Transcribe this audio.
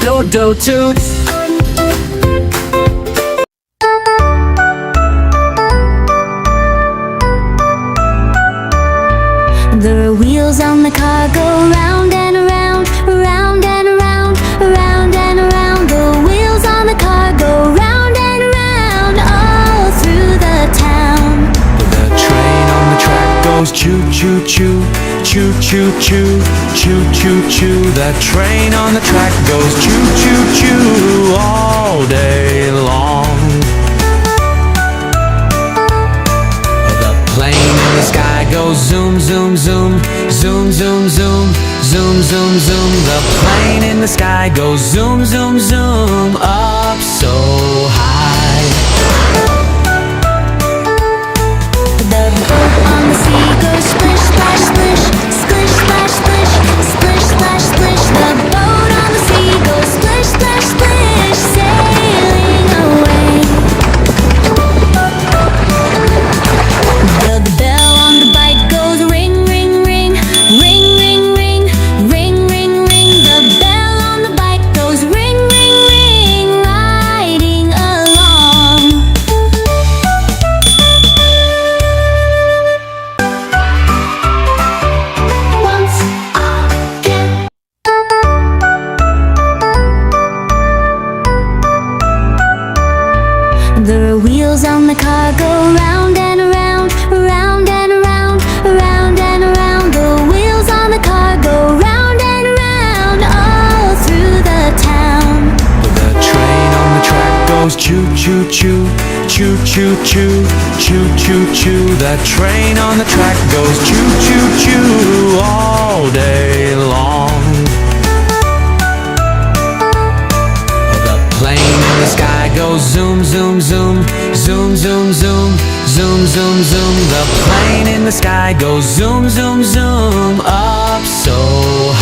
Doe Doe Toons. The wheels on the car go round and around, round and around, round and around. The wheels on the car go round and around, all through the town. The train on the track goes choo choo choo, choo choo choo, choo choo choo. The train on the track goes choo choo choo all day long. The plane in the sky goes zoom zoom zoom, zoom zoom zoom, zoom zoom zoom. The plane in the sky goes zoom zoom zoom up so high. The boat on the sea goes splish splash splish, splish splash splish, splish splash splish. The boat on the sea goes splish splash splish, sailing away. The bell on the bike goes ring ring ring, ring ring ring, ring ring ring. The bell on the bike goes ring ring ring, riding along. Once again. The wheels on the car go round and around, round and around, round and around. The wheels on the car go round and around, all through the town. The train on the track goes choo choo choo, choo choo choo, choo choo choo. The train on the track goes choo choo choo all day long. The plane in the sky goes zoom zoom zoom, zoom zoom zoom, zoom zoom zoom. The plane in the sky goes zoom zoom zoom up so